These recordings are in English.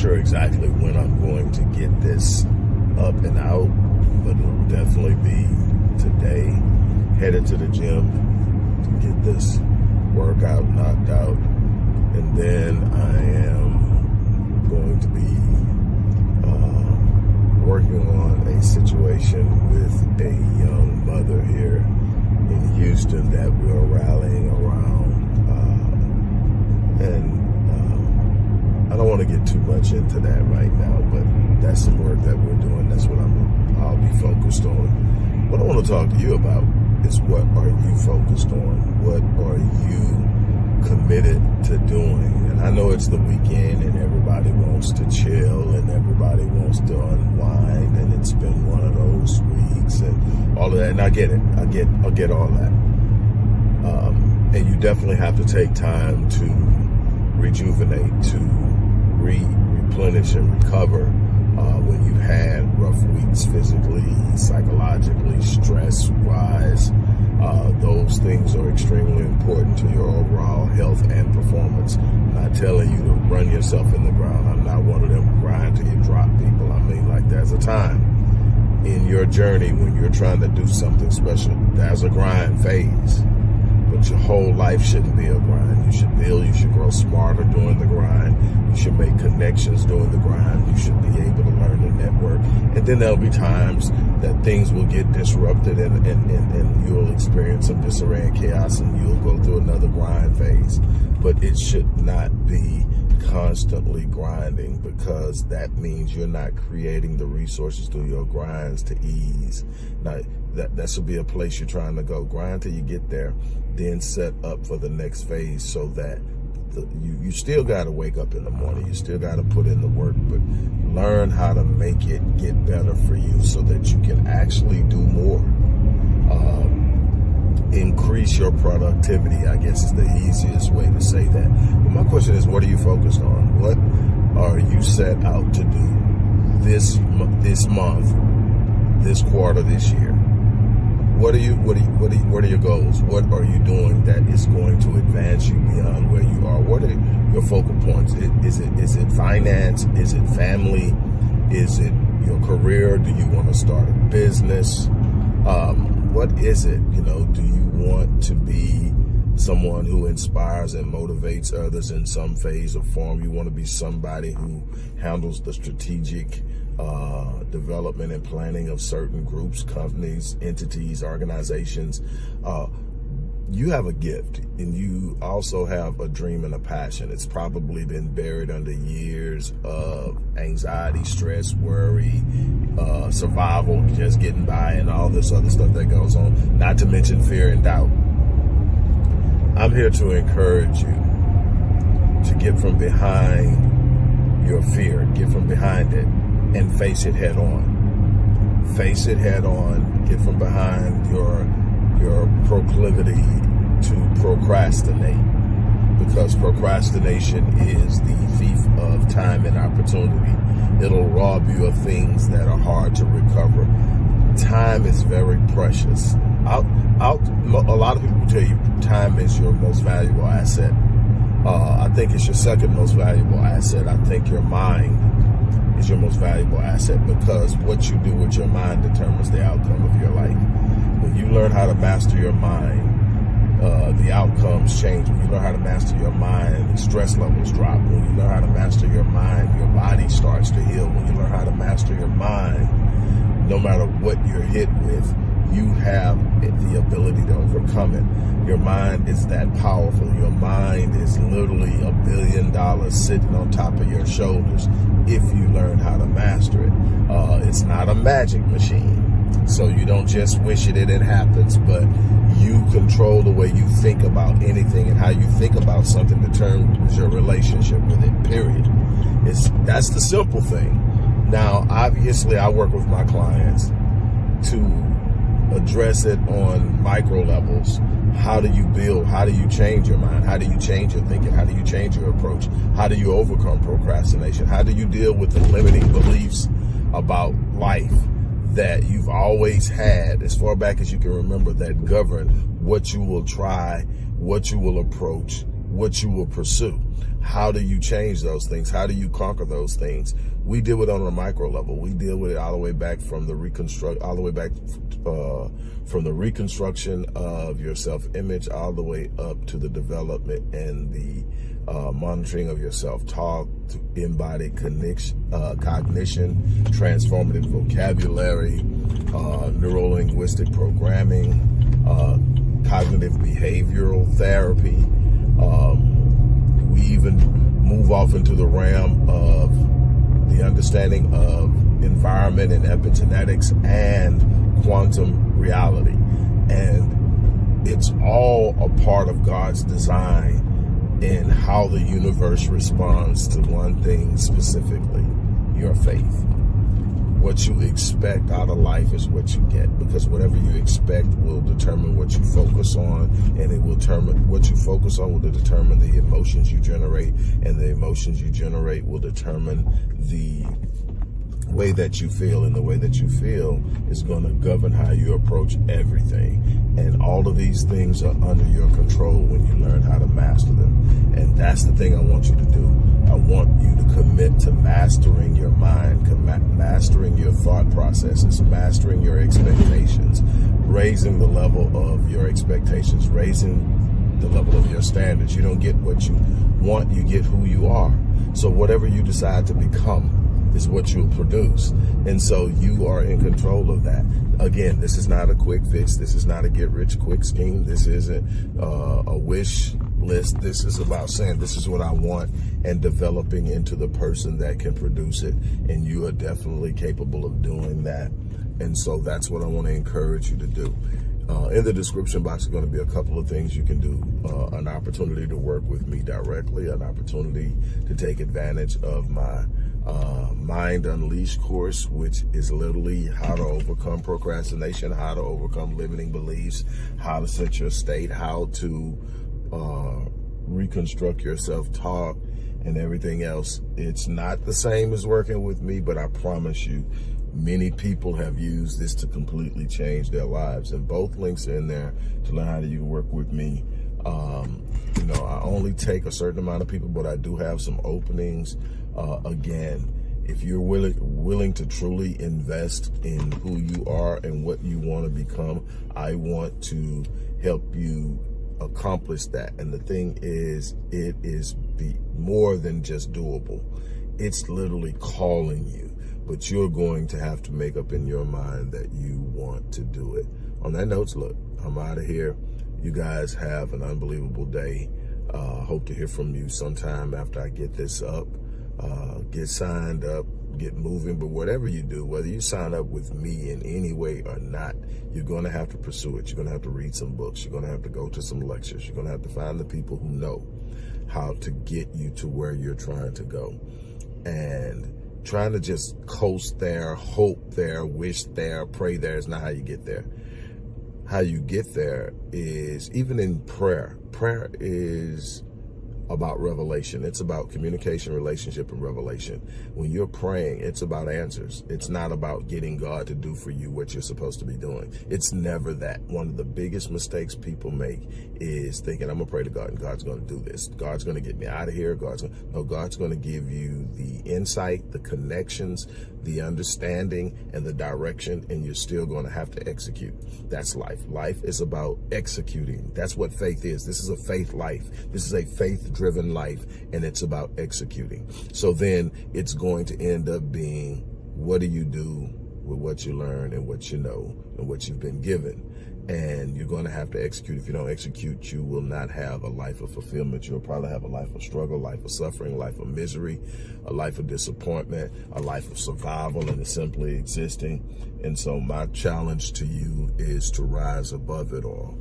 sure exactly when I'm going to get this up and out, but it'll definitely be today. Headed to the gym to get this workout knocked out. And then I am going to be working on a situation with a young mother here in Houston that we are rallying around. I don't want to get too much into that right now, but that's the work that we're doing. That's what I'll be focused on. What I want to talk to you about is, what are you focused on? What are you committed to doing? And I know it's the weekend and everybody wants to chill and everybody wants to unwind, and it's been one of those weeks and all of that. And I get it. I get all that. And you definitely have to take time to rejuvenate, to replenish and recover when you've had rough weeks physically, psychologically, stress-wise. Those things are extremely important to your overall health and performance. I'm not telling you to run yourself in the ground. I'm not one of them grind till you drop people. I mean, like, there's a time in your journey when you're trying to do something special. There's a grind phase. But your whole life shouldn't be a grind. You should build, you should grow smarter doing the grind. You should make connections doing the grind. You should be able to learn to network. And then there'll be times that things will get disrupted and you'll experience some disarray and chaos and you'll go through another grind phase. But it should not be constantly grinding, because that means you're not creating the resources through your grinds to ease. Now, that should be a place you're trying to go. Grind till you get there, then set up for the next phase, so that you still got to wake up in the morning. You still got to put in the work, but learn how to make it get better for you so that you can actually do more. Increase your productivity, I guess, is the easiest way to say that. But my question is, what are you focused on? What are you set out to do this month, this quarter, this year? What are your goals? What are you doing that is going to advance you beyond where you are? What are your focal points? Is it finance? Is it family? Is it your career? Do you want to start a business? What is it? Do you want to be someone who inspires and motivates others in some phase or form? You want to be somebody who handles the strategic development and planning of certain groups, companies, entities, organizations. You have a gift, and you also have a dream and a passion. It's probably been buried under years of anxiety, stress, worry, survival, just getting by, and all this other stuff that goes on, not to mention fear and doubt. I'm here to encourage you to get from behind your fear, get from behind it, and face it head on. Face it head on, get from behind your proclivity to procrastinate, because procrastination is the thief of time and opportunity. It'll rob you of things that are hard to recover. Time is very precious. A lot of people tell you time is your most valuable asset. I think it's your second most valuable asset. I think your mind is your most valuable asset, because what you do with your mind determines the outcome of your life. When you learn how to master your mind, the outcomes change. When you learn how to master your mind, stress levels drop. When you learn how to master your mind, your body starts to heal. When you learn how to master your mind, no matter what you're hit with, you have the ability to overcome it. Your mind is that powerful. Your mind is literally $1 billion sitting on top of your shoulders if you learn how to master it. It's not a magic machine. So you don't just wish it and it happens, but you control the way you think about anything, and how you think about something determines your relationship with it, period. That's the simple thing. Now, obviously, I work with my clients to address it on micro levels. How do you build? How do you change your mind? How do you change your thinking? How do you change your approach? How do you overcome procrastination? How do you deal with the limiting beliefs about life that you've always had, as far back as you can remember, that govern what you will try, what you will approach, what you will pursue. How do you change those things? How do you conquer those things? We deal with it on a micro level. We deal with it all the way back from the reconstruction of your self-image, all the way up to the development and the monitoring of your self-talk, embodied cognition, transformative vocabulary, neuro-linguistic programming, cognitive behavioral therapy. We even move off into the realm of the understanding of environment and epigenetics and quantum reality. And it's all a part of God's design in how the universe responds to one thing specifically, your faith. What you expect out of life is what you get, because whatever you expect will determine what you focus on, and it will determine what you focus on will determine the emotions you generate, and the emotions you generate will determine the way that you feel, and the way that you feel is going to govern how you approach everything. And all of these things are under your control when you learn how to master them. And that's the thing I want you to do. I want you to commit to mastering your mind, mastering your thought processes, mastering your expectations, raising the level of your expectations, raising the level of your standards. You don't get what you want, you get who you are. So whatever you decide to become is what you'll produce. And so you are in control of that. Again, this is not a quick fix. This is not a get rich quick scheme. This isn't a wish list. This is about saying, this is what I want, and developing into the person that can produce it. And you are definitely capable of doing that. And so that's what I want to encourage you to do. In the description box is going to be a couple of things you can do. An opportunity to work with me directly, an opportunity to take advantage of my Mind Unleashed course, which is literally how to overcome procrastination, how to overcome limiting beliefs, how to set your state, how to reconstruct your self-talk and everything else. It's not the same as working with me, but I promise you, many people have used this to completely change their lives. And both links are in there to learn how to work with me. You know, I only take a certain amount of people, but I do have some openings. Again, if you're willing to truly invest in who you are and what you want to become, I want to help you accomplish that. And the thing is, it is more than just doable. It's literally calling you, but you're going to have to make up in your mind that you want to do it. On that note, look, I'm out of here. You guys have an unbelievable day. Hope to hear from you sometime after I get this up. Get signed up, get moving. But whatever you do, whether you sign up with me in any way or not, you're going to have to pursue it. You're going to have to read some books. You're going to have to go to some lectures. You're going to have to find the people who know how to get you to where you're trying to go. And trying to just coast there, hope there, wish there, pray there is not how you get there. How you get there is, even in prayer, prayer is about revelation. It's about communication, relationship, and revelation. When you're praying, it's about answers. It's not about getting God to do for you what you're supposed to be doing. It's never that. One of the biggest mistakes people make is thinking, I'm going to pray to God and God's going to do this. God's going to get me out of here. God's going to give you the insight, the connections, the understanding, and the direction, and you're still going to have to execute. That's life. Life is about executing. That's what faith is. This is a faith life. This is a faith-driven life, and it's about executing. So then it's going to end up being, what do you do with what you learn and what you know and what you've been given? And you're going to have to execute. If you don't execute, you will not have a life of fulfillment. You'll probably have a life of struggle, life of suffering, life of misery, a life of disappointment, a life of survival and simply existing. And so my challenge to you is to rise above it all.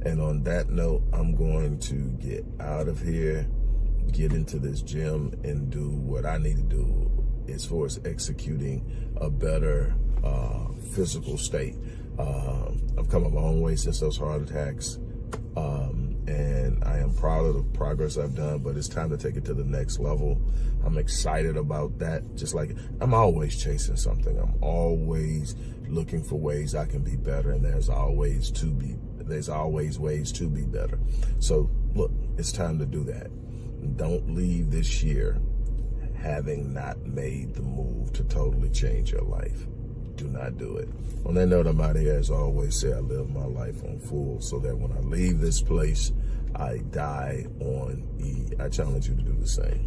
And on that note, I'm going to get out of here, get into this gym, and do what I need to do as far as executing a better physical state. I've come a long way since those heart attacks, and I am proud of the progress I've done, but it's time to take it to the next level. I'm excited about that. Just like I'm always chasing something. I'm always looking for ways I can be better, and there's always ways to be better. So look, It's time to do that. Don't leave this year having not made the move to totally change your life. Do not do it. On that note, I'm out of here. As I always say, I live my life on full so that when I leave this place, I die on E. I challenge you to do the same.